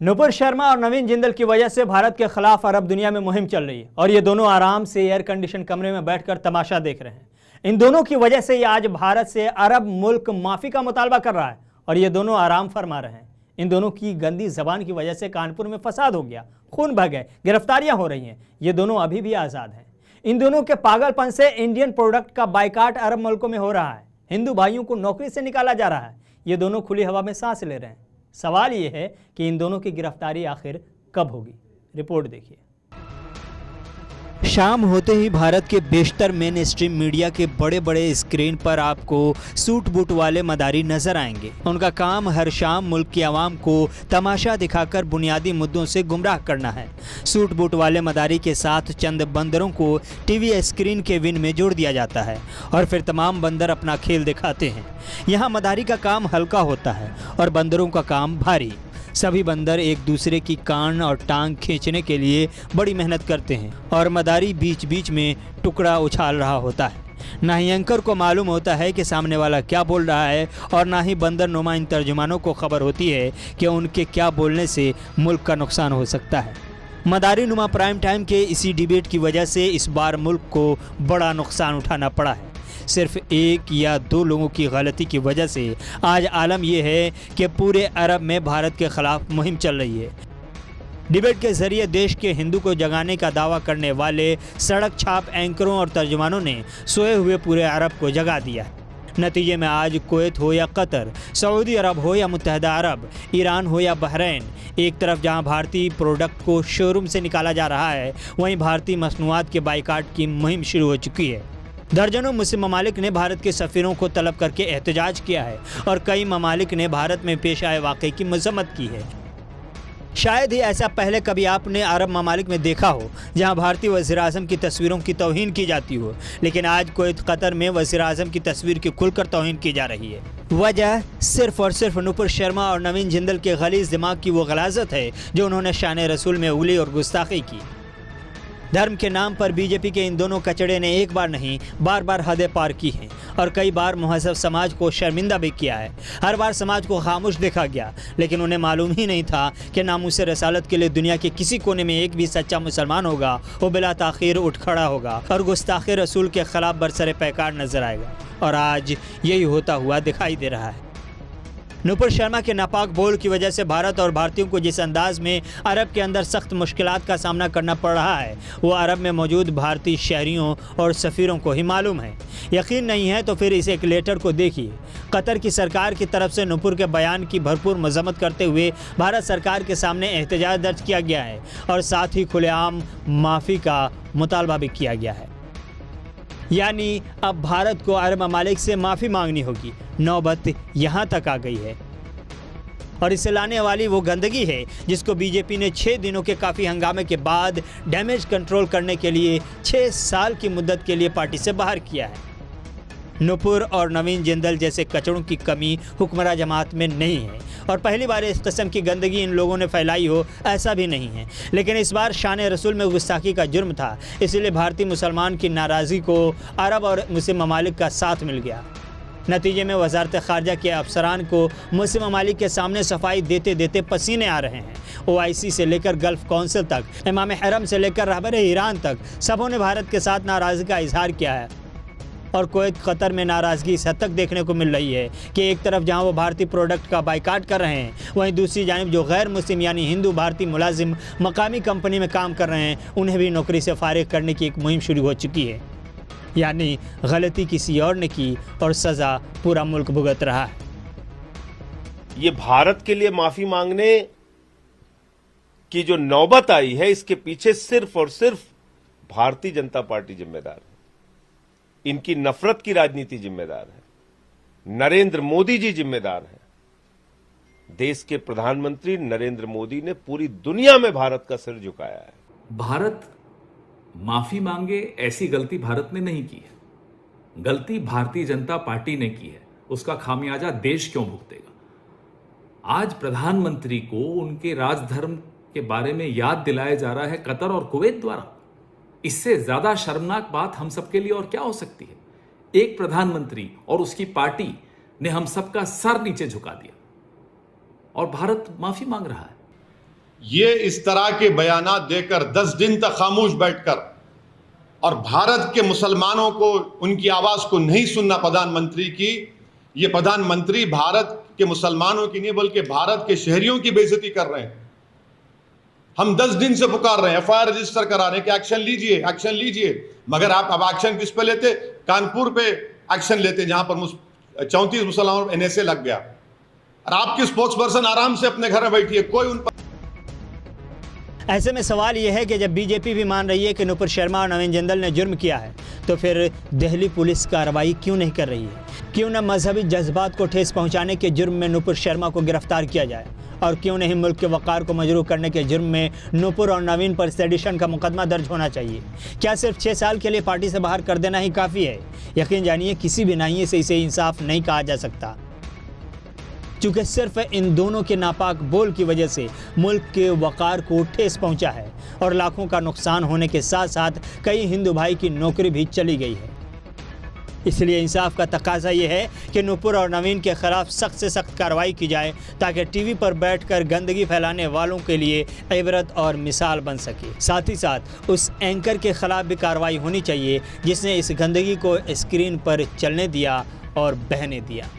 नुपुर शर्मा और नवीन जिंदल की वजह से भारत के खिलाफ अरब दुनिया में मुहिम चल रही है और ये दोनों आराम से एयर कंडीशन कमरे में बैठकर तमाशा देख रहे हैं। इन दोनों की वजह से ये आज भारत से अरब मुल्क माफी का मुतालबा कर रहा है और ये दोनों आराम फरमा रहे हैं। इन दोनों की गंदी जबान की वजह से कानपुर में फसाद हो गया, खून बह गए, गिरफ्तारियां हो रही हैं। ये दोनों अभी भी आज़ाद हैं। इन दोनों के पागलपन से इंडियन प्रोडक्ट का बाइकाट अरब मुल्कों में हो रहा है। हिंदू भाइयों को नौकरी से निकाला जा रहा है। ये दोनों खुली हवा में सांस ले रहे हैं। सवाल ये है कि इन दोनों की गिरफ्तारी आखिर कब होगी। रिपोर्ट देखिए। शाम होते ही भारत के बेशतर मेन स्ट्रीम मीडिया के बड़े बड़े स्क्रीन पर आपको सूट बूट वाले मदारी नजर आएंगे। उनका काम हर शाम मुल्क की आवाम को तमाशा दिखाकर बुनियादी मुद्दों से गुमराह करना है। सूट बूट वाले मदारी के साथ चंद बंदरों को टीवी स्क्रीन के विन में जोड़ दिया जाता है और फिर तमाम बंदर अपना खेल दिखाते हैं। यहाँ मदारी का काम हल्का होता है और बंदरों का काम भारी। सभी बंदर एक दूसरे की कान और टांग खींचने के लिए बड़ी मेहनत करते हैं और मदारी बीच बीच में टुकड़ा उछाल रहा होता है। ना ही एंकर को मालूम होता है कि सामने वाला क्या बोल रहा है और ना ही बंदर नुमा इन तर्जुमानों को खबर होती है कि उनके क्या बोलने से मुल्क का नुकसान हो सकता है। मदारी नुमा प्राइम टाइम के इसी डिबेट की वजह से इस बार मुल्क को बड़ा नुकसान उठाना पड़ा है। सिर्फ एक या दो लोगों की गलती की वजह से आज आलम यह है कि पूरे अरब में भारत के खिलाफ मुहिम चल रही है। डिबेट के जरिए देश के हिंदू को जगाने का दावा करने वाले सड़क छाप एंकरों और तर्जुमानों ने सोए हुए पूरे अरब को जगा दिया है। नतीजे में आज कुवैत हो या कतर, सऊदी अरब हो या मुत्तहदा अरब, ईरान हो या बहरीन, एक तरफ जहां भारतीय प्रोडक्ट को शोरूम से निकाला जा रहा है, वहीं भारतीय मसनूआत के बाइकाट की मुहिम शुरू हो चुकी है। दर्जनों मुस्लिम ममालिक ने भारत के सफ़ीरों को तलब करके एहतजाज किया है और कई ममालिक ने भारत में पेश आए वाक़े की मज़म्मत की है। शायद ही ऐसा पहले कभी आपने अरब ममालिक में देखा हो जहां भारतीय वज़ीर-ए-आज़म की तस्वीरों की तौहीन की जाती हो, लेकिन आज कुवैत कतर में वज़ीर-ए-आज़म की तस्वीर की खुलकर तौहीन की जा रही है। वजह सिर्फ और सिर्फ नुपुर शर्मा और नवीन जिंदल के गलीज़ दिमाग की वो गलाजत है जो उन्होंने शान रसूल में उंगली और गुस्ताखी की। धर्म के नाम पर बीजेपी के इन दोनों कचड़े ने एक बार नहीं बार बार हदें पार की हैं और कई बार मुहज़्ज़ब समाज को शर्मिंदा भी किया है। हर बार समाज को खामोश देखा गया, लेकिन उन्हें मालूम ही नहीं था कि नामूस रसालत के लिए दुनिया के किसी कोने में एक भी सच्चा मुसलमान होगा वो बिला ताख़ीर उठ खड़ा होगा और गुस्ताख़ी रसूल के ख़िलाफ़ बरसरे पैकार नजर आएगा। और आज यही होता हुआ दिखाई दे रहा है। नुपुर शर्मा के नापाक बोल की वजह से भारत और भारतीयों को जिस अंदाज में अरब के अंदर सख्त मुश्किलात का सामना करना पड़ रहा है वो अरब में मौजूद भारतीय शहरियों और सफ़ीरों को ही मालूम है। यकीन नहीं है तो फिर इस एक लेटर को देखिए। कतर की सरकार की तरफ से नुपुर के बयान की भरपूर मजम्मत करते हुए भारत सरकार के सामने एहतजाज दर्ज किया गया है और साथ ही खुलेआम माफ़ी का मुतालबा भी किया गया है। यानी अब भारत को अरब ममालिक से माफ़ी मांगनी होगी। नौबत यहाँ तक आ गई है और इसे लाने वाली वो गंदगी है जिसको बीजेपी ने 6 दिनों के काफ़ी हंगामे के बाद डैमेज कंट्रोल करने के लिए 6 साल की मुद्दत के लिए पार्टी से बाहर किया है। नुपुर और नवीन जिंदल जैसे कचड़ों की कमी हुक्मरान जमात में नहीं है और पहली बार इस किस्म की गंदगी इन लोगों ने फैलाई हो ऐसा भी नहीं है, लेकिन इस बार शान रसूल में गुस्ताखी का जुर्म था, इसलिए भारतीय मुसलमान की नाराज़गी को अरब और मुस्लिम ममालिक का साथ मिल गया। नतीजे में वजारत ख़ारजा के अफसरान को मुस्लिम ममालिक के सामने सफाई देते देते पसीने आ रहे हैं। OIC से लेकर गल्फ़ कौंसिल तक, इमाम हरम से लेकर रहबर ईरान तक, सबों ने भारत के साथ नाराज़गी का इजहार किया है और कुवैत कतर में नाराज़गी इस हद तक देखने को मिल रही है कि एक तरफ जहां वो भारतीय प्रोडक्ट का बाइकाट कर रहे हैं, वहीं दूसरी जानिब जो गैर मुस्लिम यानी हिंदू भारतीय मुलाजिम मकामी कंपनी में काम कर रहे हैं उन्हें भी नौकरी से फारिग करने की एक मुहिम शुरू हो चुकी है। यानी गलती किसी और ने की और सज़ा पूरा मुल्क भुगत रहा है। ये भारत के लिए माफ़ी मांगने की जो नौबत आई है इसके पीछे सिर्फ और सिर्फ भारतीय जनता पार्टी जिम्मेदार है। इनकी नफरत की राजनीति जिम्मेदार है। नरेंद्र मोदी जी जिम्मेदार हैं। देश के प्रधानमंत्री नरेंद्र मोदी ने पूरी दुनिया में भारत का सिर झुकाया है। भारत माफी मांगे ऐसी गलती भारत ने नहीं की है। गलती भारतीय जनता पार्टी ने की है, उसका खामियाजा देश क्यों भुगतेगा। आज प्रधानमंत्री को उनके राजधर्म के बारे में याद दिलाया जा रहा है कतर और कुवैत द्वारा। इससे ज्यादा शर्मनाक बात हम सबके लिए और क्या हो सकती है। एक प्रधानमंत्री और उसकी पार्टी ने हम सबका सर नीचे झुका दिया और भारत माफी मांग रहा है। ये इस तरह के बयानात देकर 10 दिन तक खामोश बैठकर और भारत के मुसलमानों को उनकी आवाज को नहीं सुनना प्रधानमंत्री की, ये प्रधानमंत्री भारत के मुसलमानों की नहीं बल्कि भारत के शहरियों की बेइज्जती कर रहे हैं। हम 10 दिन से पुकार रहे हैं, एफआईआर रजिस्टर करा रहे हैं कि एक्शन लीजिए, एक्शन लीजिए, मगर आप अब एक्शन किस पे लेते? कानपुर पे एक्शन लेते जहां पर 34 मुसलमानों पर एनएसए लग गया, और आपकी स्पोक्स पर्सन आराम से अपने घर में बैठी है, कोई उन पर। ऐसे में सवाल यह है कि जब बीजेपी भी मान रही है कि नुपुर शर्मा और नवीन जिंदल ने जुर्म किया है, तो फिर दिल्ली पुलिस कार्रवाई क्यों नहीं कर रही है? क्यों न मजहबी जज्बात को ठेस पहुंचाने के जुर्म में नुपुर शर्मा को गिरफ्तार किया जाए, और क्यों नहीं मुल्क के वक़ार को मजरूह करने के जुर्म में नुपुर और नवीन पर सेडिशन का मुकदमा दर्ज होना चाहिए? क्या सिर्फ 6 साल के लिए पार्टी से बाहर कर देना ही काफ़ी है? यकीन जानिए किसी भी नाहिए से इसे इंसाफ नहीं कहा जा सकता, चूँकि सिर्फ इन दोनों के नापाक बोल की वजह से मुल्क के वक़ार को ठेस पहुंचा है और लाखों का नुकसान होने के साथ साथ कई हिंदू भाई की नौकरी भी चली गई है। इसलिए इंसाफ का तकाजा ये है कि नुपुर और नवीन के खिलाफ सख्त से सख्त कार्रवाई की जाए, ताकि टीवी पर बैठकर गंदगी फैलाने वालों के लिए इबरत और मिसाल बन सके। साथ ही साथ उस एंकर के खिलाफ भी कार्रवाई होनी चाहिए जिसने इस गंदगी को स्क्रीन पर चलने दिया और बहने दिया।